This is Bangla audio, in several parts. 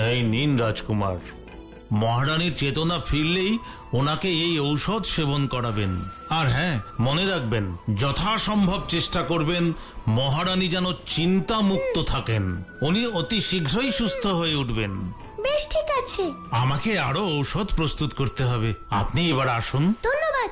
এই নিন রাজকুমার, মহারানীর চেতনা ফিরলেই ওনাকে এই ঔষধ সেবন করাবেন। আর হ্যাঁ, মনে রাখবেন, যথাসম্ভব চেষ্টা করবেন মহারানী যেন চিন্তা মুক্ত থাকেন। উনি অতি শীঘ্রই সুস্থ হয়ে উঠবেন। বেশ, ঠিক আছে। আমাকে আরো ঔষধ প্রস্তুত করতে হবে। আপনি এবার আসুন। ধন্যবাদ।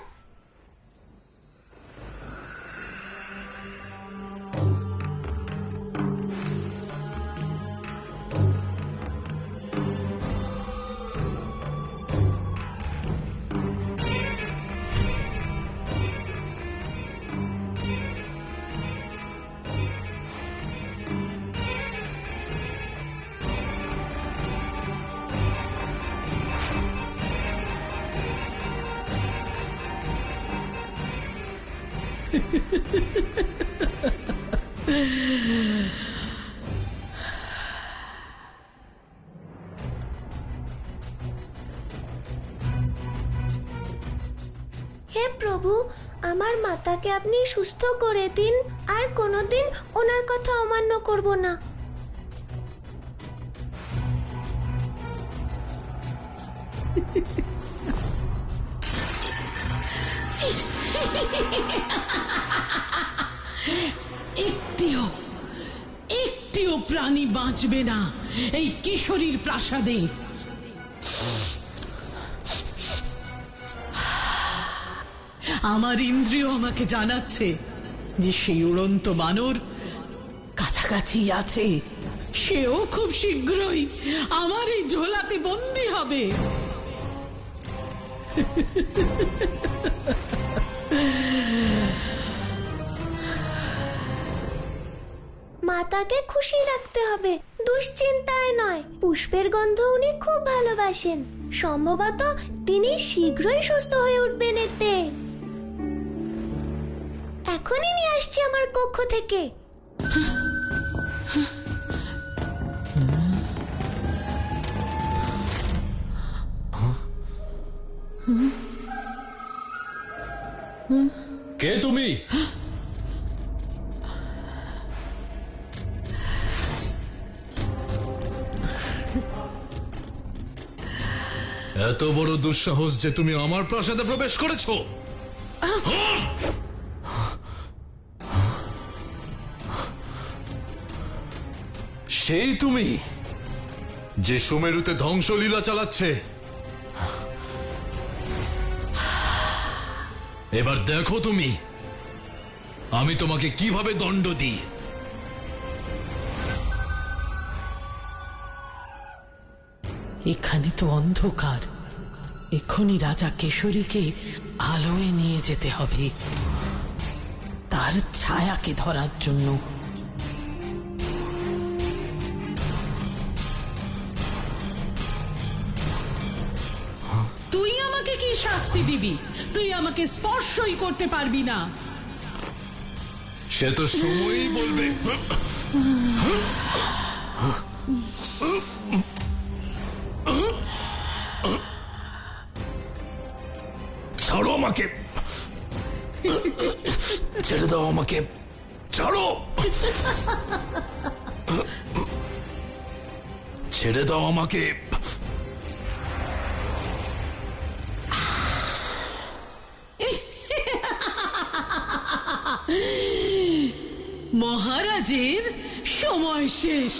হে প্রভু, আমার মাতাকে আপনি সুস্থ করে দিন, আর কোনোদিন ওনার কথা অমান্য করব না। একটিও প্রাণী বাঁচবে না এই কিশোরীর প্রাসাদে। আমার ইন্দ্রিয় আমাকে জানাচ্ছে যে সেই উড়ন্ত বানর কাছাকাছি আছে। সেও খুব শীঘ্রই আমার এই ঝোলাতে বন্দী হবে। মাতাকে খুশি রাখতে হবে, দুশ্চিন্তায় নয়। পুষ্পের গন্ধ উনি খুব ভালোবাসেন। সম্ভবত তিনি শীঘ্রই সুস্থ হয়ে উঠবেন। এতে এখনই নিয়ে আসছি আমার কক্ষ থেকে। কে তুমি? এত বড় দুঃসাহস যে তুমি আমার প্রাসাদে প্রবেশ করেছো? সেই তুমি যে সুমেরুতে ধ্বংসলীলা চালাচ্ছে? এবার দেখো তুমি আমি তোমাকে কিভাবে দণ্ড দিই। এখানে তো অন্ধকার। এক্ষুনি রাজা কেশরীকে আলোয় নিয়ে যেতে হবে, তার ছায়াকে ধরার জন্য। তুই আমাকে কি শাস্তি দিবি? তুই আমাকে স্পর্শই করতে পারবি না। সে তো সময়ই বলবে। ছাড়ো আমাকে, ছেড়ে দাও আমাকে, ছাড়ো, ছেড়ে দাও আমাকে। মহারাজের সময় শেষ।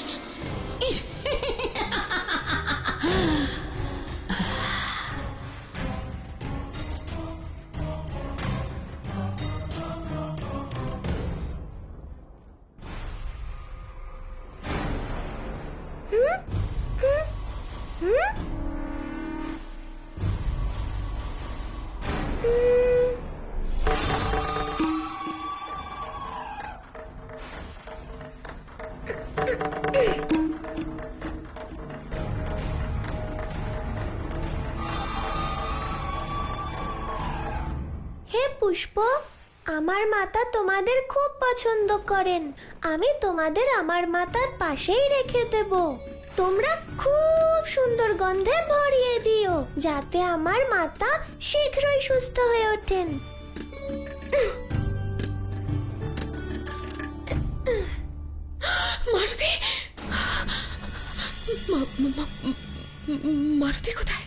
হে পুষ্প, আমার মাতা তোমাদের খুব পছন্দ করেন। আমি তোমাদের আমার মাতার পাশেই রেখে দেব। তোমরা খুব সুন্দর গন্ধে ভরিয়ে দিও, যাতে আমার মাতা শীঘ্রই সুস্থ হয়ে ওঠেন। মালতী, মারুতি কোথায়?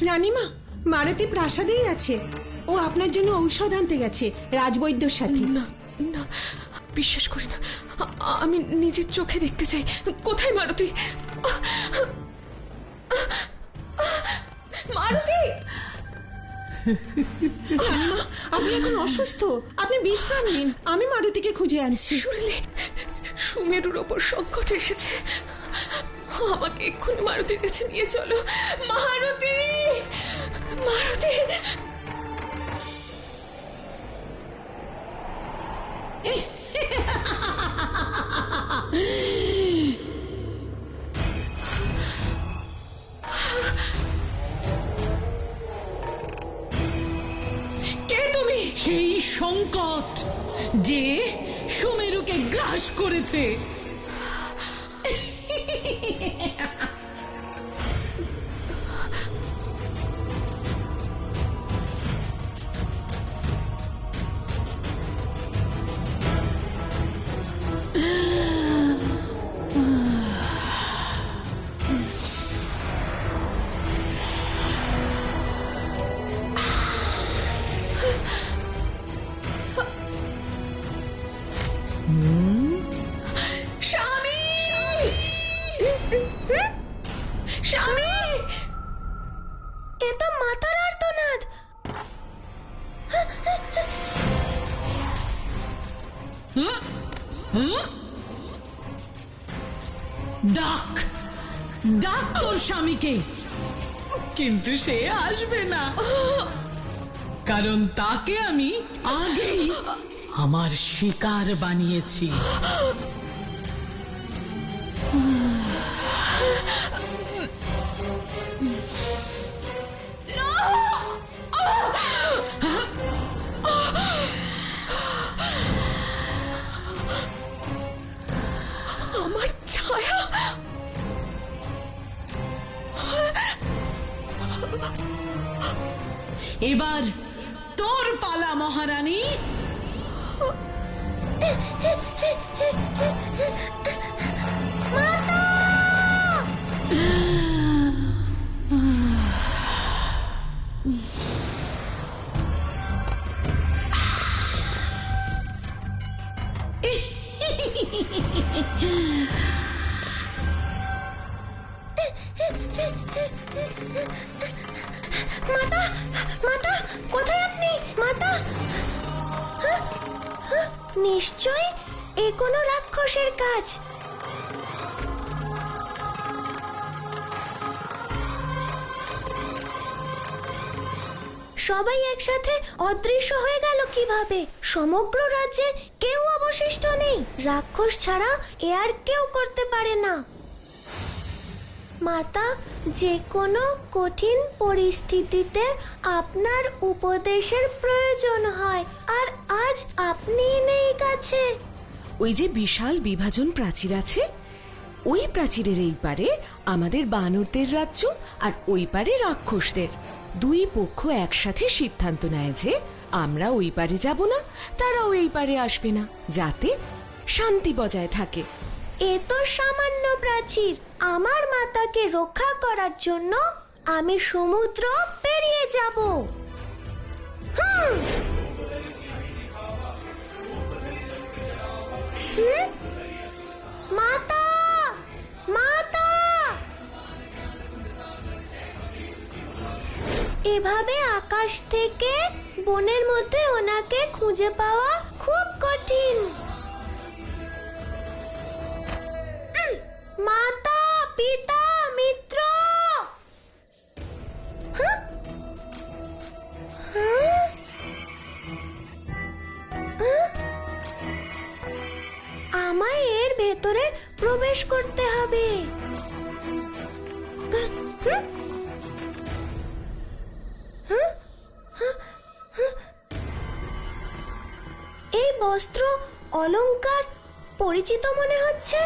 রানীমা, মারুতি প্রাসাদেই আছে। ও আপনার জন্য ঔষধ আনতে গেছে রাজবৈদ্যর সাথে। না না, বিশ্বাস করি না। আমি নিজের চোখে দেখতে চাই। কোথায় মারুতি? মারুতি! রানীমা, আপনি এখন অসুস্থ, আপনি বিশ্রাম নিন, আমি মারুতিকে খুঁজে আনছি। শুনলেন, সুমেরুর ওপর সংকট এসেছে। আমাকে এক্ষুনি মারুতির কাছে নিয়ে চলো। মারুতি! মারুতি! কে তুমি? সেই সংকট যে সুমেরুকে গ্রাস করেছে। স্বামী! স্বামী! এ তো মাতার আর্তনাদ। ডাক ডাক তোর স্বামীকে, কিন্তু সে আসবে না, কারণ তাকে আমি আগেই আমার শিকার বানিয়েছি। আমার ছায়া! এবার তোর পালা, মহারানী। মাতা, মাতা, কোথায় আপনি? মাতা! হ্যাঁ? হ্যাঁ? নিশ্চয় এ কোনো রাক্ষসের কাজ। সবাই একসাথে অদৃশ্য হয়ে গেল কিভাবে? সমগ্র রাজ্যে কেউ অবশিষ্ট নেই। রাক্ষস ছাড়া এ আর কেউ করতে পারে না। মাতা, যে কোনো কঠিন পরিস্থিতিতে আপনার উপদেশের প্রয়োজন হয়, আর আজ আপনিই নেই কাছে। ওই যে বিশাল বিভাজন প্রাচীর আছে, ওই প্রাচীরের এই পারে আমাদের বানরদের রাজ্য আর ওই পারে রাক্ষসদের। দুই পক্ষ একসাথে সিদ্ধান্ত নেয় যে আমরা ওই পারে যাব না, তারাও এই পারে আসবে না, যাতে শান্তি বজায় থাকে। এ তো সামান্য প্রাচীর। আমার মাতাকে রক্ষা করার জন্য আমি সমুদ্র পেরিয়ে যাব। হুম। হুম? মাতা, মাতা! এভাবে আকাশ থেকে বনের মধ্যে ওনাকে খুঁজে পাওয়া খুব কঠিন। মাতা, পিতা, মিত্র! হ্যাঁ? হ্যাঁ? হ্যাঁ? আমায় এর ভেতরে প্রবেশ করতে হবে। হ্যাঁ? হ্যাঁ? হ্যাঁ? হ্যাঁ? এই বস্ত্র অলংকার পরিচিত মনে হচ্ছে।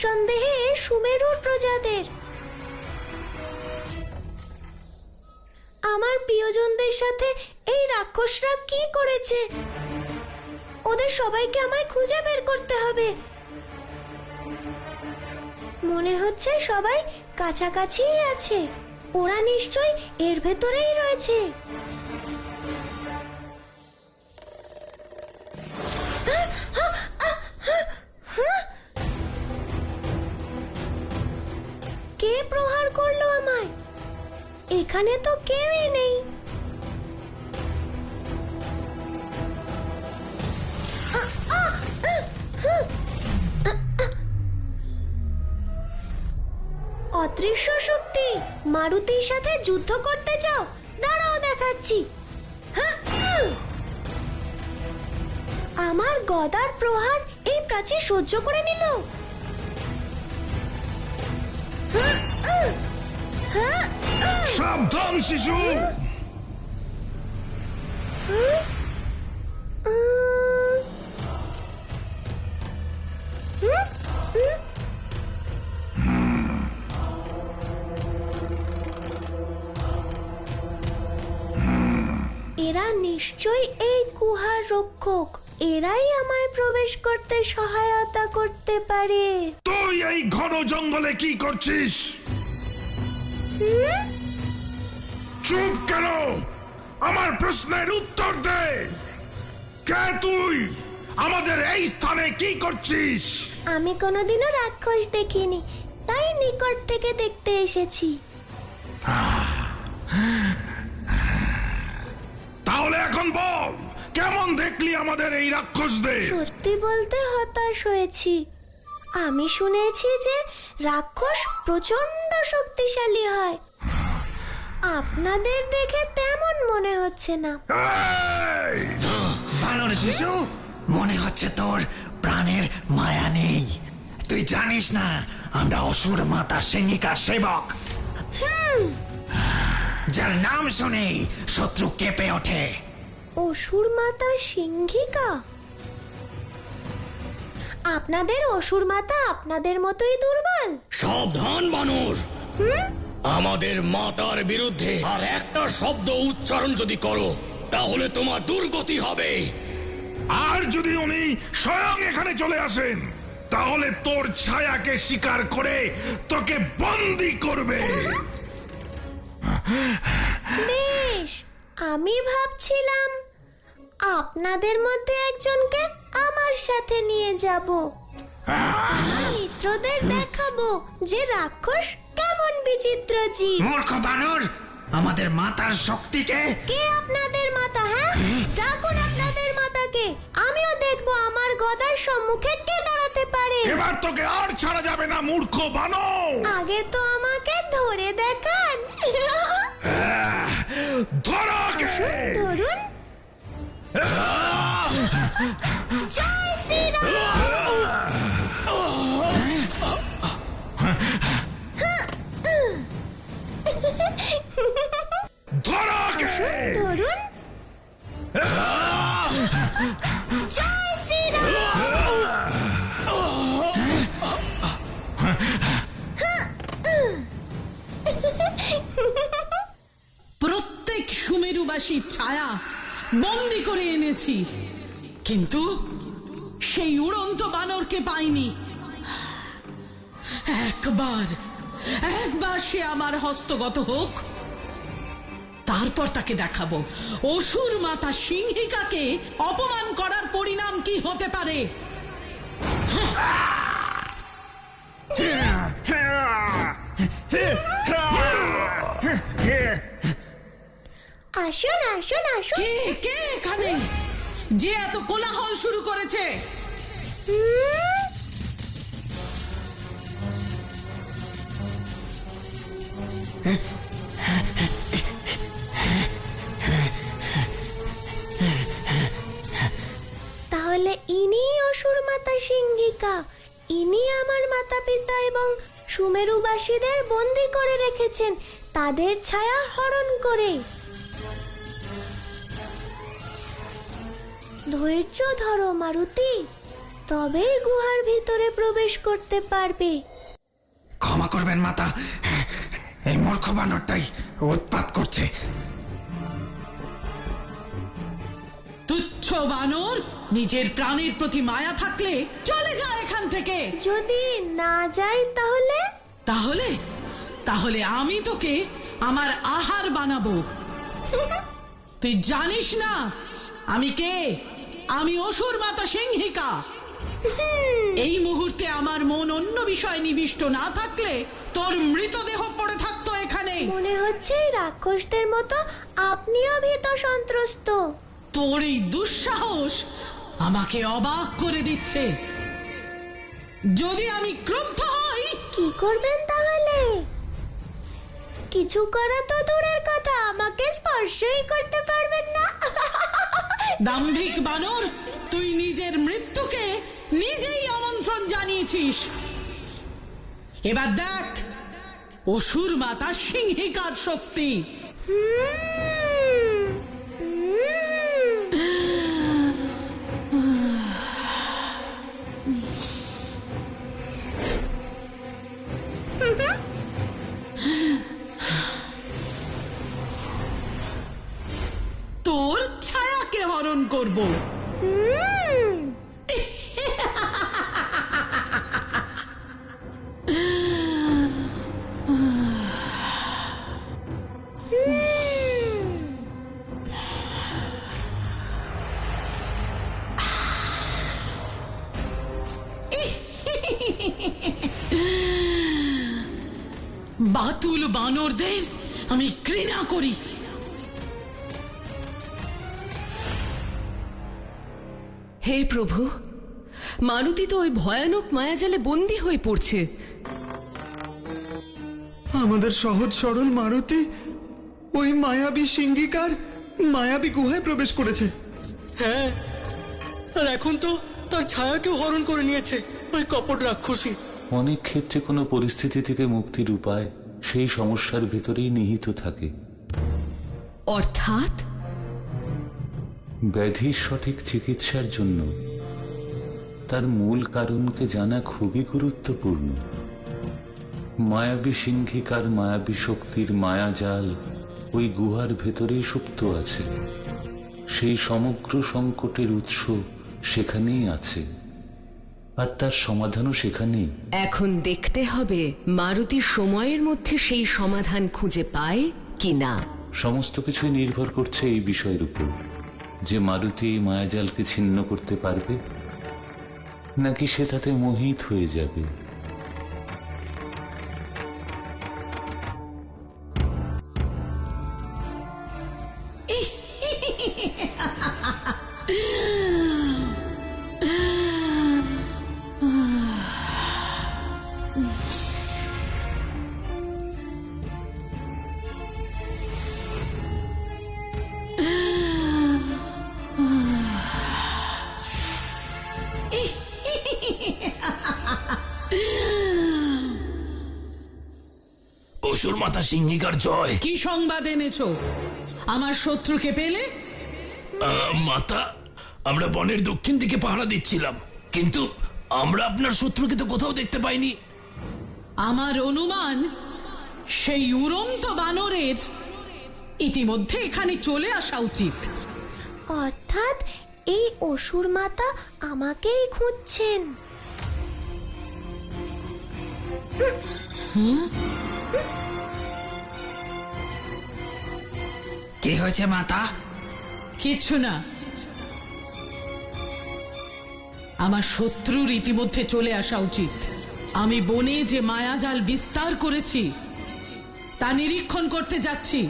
নিঃসন্দেহে সুমেরুর প্রজাদের। আমার প্রিয়জনদের সাথে এই রাক্ষসরা কি করেছে? ওদের সবাইকে আমায় খুঁজে বের করতে হবে। মনে হচ্ছে সবাই কাছাকাছিই আছে। ওরা নিশ্চয়ই এর ভেতরেই রয়েছে। কে প্রহার করলো আমায়? এখানে তো কেউই নেই। অদৃশ্য শক্তি, মারুতির সাথে যুদ্ধ করতে চাও? দাঁড়াও, দেখাচ্ছি। আমার গদার প্রহার এই প্রাচীর সহ্য করে নিল। সাবধান শিশু! এরা নিশ্চয়ই এই গুহার রক্ষক। এরাই আমায় প্রবেশ করতে সহায়তা করতে পারে। তুই এই ঘন জঙ্গলে কি করছিস? চুপ কেন? আমার প্রশ্নের উত্তর দে। কে তুই? আমাদের এই স্থানে কি করছিস? আমি কোনোদিনও রাক্ষস দেখিনি, তাই নিকট থেকে দেখতে এসেছি। তাহলে এখন বল, কেমন দেখলি আমাদের এই রাক্ষসদের? সত্যি বলতে হতাশ হয়েছি। আমি শুনেছি যে রাক্ষস প্রচন্ড শক্তিশালী হয়। আপনাদের দেখে তেমন মনে হচ্ছে না। এই! বানর শিশু, মনে হচ্ছে তোর প্রাণের মায়া নেই। তুই জানিস না আমরা অসুর মাতা সিংহিকার সেবক, যার নাম শুনেই শত্রু কেঁপে ওঠে। অসুর মাতা সিংহিকা? আপনাদের অসুর মাতা আপনাদের মতোই দুর্বল? সাবধান বানর, আমাদের মাতার বিরুদ্ধে আর একটা শব্দ উচ্চারণ যদি করো তাহলে তোমার দুর্গতি হবে। আর যদি উনি স্বয়ং এখানে চলে আসেন তাহলে তোর ছায়াকে শিকার করে তোকে বন্দি করবে। বেশ, আমি ভাবছিলাম আপনাদের মধ্যে একজনকে আমার সাথে নিয়ে যাব। মিত্রদের দেখাবো যে রাক্ষস কেমন বিচিত্র জীব। মূর্খ বানর, আমাদের মাতার শক্তিকে। কে আপনাদের মাতা? হ্যাঁ, ডাকুন আপনাদের মাতাকে। আমিও দেখবো আমার গদার সম্মুখে কে দাঁড়াতে পারে। এবার তোকে আর ছাড়া যাবে না মূর্খ বানর। আগে তো আমাকে ধরে দেখান। ধরো ওকে। ধরুন। জয় শ্রীরাম। ধরো ওকে। ধরুন। জয় শ্রীরাম। প্রত্যেক সুমেরুবাসীর ছায়া বন্দি করে এনেছি, কিন্তু সেই উড়ন্ত বানরকে পাইনি। একবার সে আমার হস্তগত হোক, তারপর তাকে দেখাবো অসুর মাতা সিংহিকাকে অপমান করার পরিণাম কি হতে পারে। আসুন আসুন আসুন। কে কে এখানে যে এত কোলাহল শুরু করেছে? তাহলে ইনি অসুর মাতা সিংহিকা। ইনি আমার মাতা পিতা এবং সুমেরুবাসীদের বন্দি করে রেখেছেন তাদের ছায়া হরণ করে। ধৈর্য ধরো মারুতি, তবেই গুহার ভিতরে প্রবেশ করতে পারবে। ক্ষমা করবেন মাতা, এই মূর্খ বানরটাই উৎপাত করছে। তুচ্ছ বানর, নিজের প্রাণের প্রতি মায়া থাকলে চলে যা এখান থেকে। যদি না যাই তাহলে? তাহলে তাহলে আমি তোকে আমার আহার বানাবো। তুই জানিস না আমি কে? আমি অসুর মাতা সিংহিকা। এই মুহূর্তে আমার মন অন্য বিষয়ে নিবিষ্ট না থাকলে তোর মৃতদেহ পড়ে থাকতো এখানে। মনে হচ্ছে এই রাক্ষসদের মতো আপনিও ভীত সন্ত্রস্ত। তোর এই দুঃসাহস আমাকে অবাক করে দিচ্ছে। যদি আমি ক্রুদ্ধ হই, কি করবেন তাহলে? কিছু করা তো দূরের কথা, আমাকে স্পর্শই করতে পারবেন না। দাম্ভিক বানর, তুই নিজের মৃত্যুকে নিজেই আমন্ত্রণ জানিয়েছিস। এবার দেখ অসুর মাতা সিংহিকার শক্তি। তোর ছায়াকে হরণ করব। বাতুল বানরদের আমি ঘৃণা করি। হে প্রভু, মালতী তো ওই ভয়ানক মায়াজালে বন্দী হয়ে পড়ছে। আমাদের সহজ সরল মারুতি ওই মায়াবী সিংহিকার মায়াবী গুহায় প্রবেশ করেছে। হ্যাঁ, আর এখন তো তার ছায়াকেও হরণ করে নিয়েছে ওই কপট রাক্ষসী। অনেক ক্ষেত্রে কোনো পরিস্থিতি থেকে মুক্তির উপায় সেই সমস্যার ভিতরেই নিহিত থাকে। অর্থাৎ ব্যাধির সঠিক চিকিৎসার জন্য তার মূল কারণকে জানা খুবই গুরুত্বপূর্ণ। মায়াবী সিংহিকার মায়াবী শক্তির মায়াজাল ওই গুহার ভেতরেই সুপ্ত আছে। সেই সমগ্র সংকটের উৎস সেখানেই আছে, আর তার সমাধানও সেখানেই। এখন দেখতে হবে মারুতি সময়ের মধ্যে সেই সমাধান খুঁজে পায় কি না। সমস্ত কিছুই নির্ভর করছে এই বিষয়ের উপর, যে মারুতি এই মায়াজালকে ছিন্ন করতে পারবে নাকি সে তাতে মোহিত হয়ে যাবে। অসুর মাতা সিংহিকার জয়। কি সংবাদ এনেছো? আমার শত্রুকে পেলে? মাতা, আমরা বনের দক্ষিণ দিকে পাহারা দিচ্ছিলাম, কিন্তু আমরা আপনার শত্রুকে তো কোথাও দেখতে পাইনি। আমার অনুমান সেই উড়ন্ত বানরের ইতিমধ্যে এখানে চলে আসা উচিত। অর্থাৎ এই অসুর মাতা আমাকেই খুঁজছেন। কি হয়েছে মাতা? কিচ্ছু না। আমার শত্রুর ইতিমধ্যে চলে আসা উচিত। আমি বনে যে মায়াজাল বিস্তার করেছি তা নিরীক্ষণ করতে যাচ্ছি।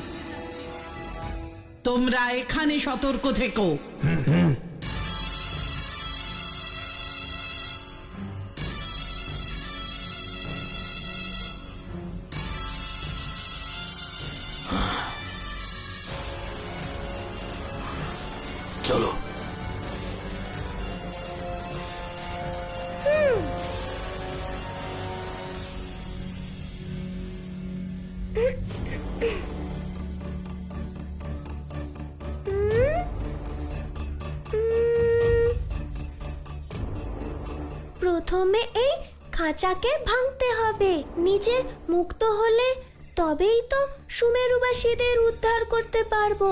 তোমরা এখানে সতর্ক থেকো। চলো। প্রথমে এই খাঁচাকে ভাঙতে হবে। নিজে মুক্ত হলে তবেই তো সুমেরুবাসীদের উদ্ধার করতে পারবো।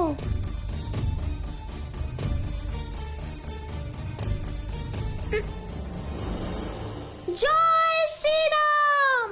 জয় শ্রীরাম।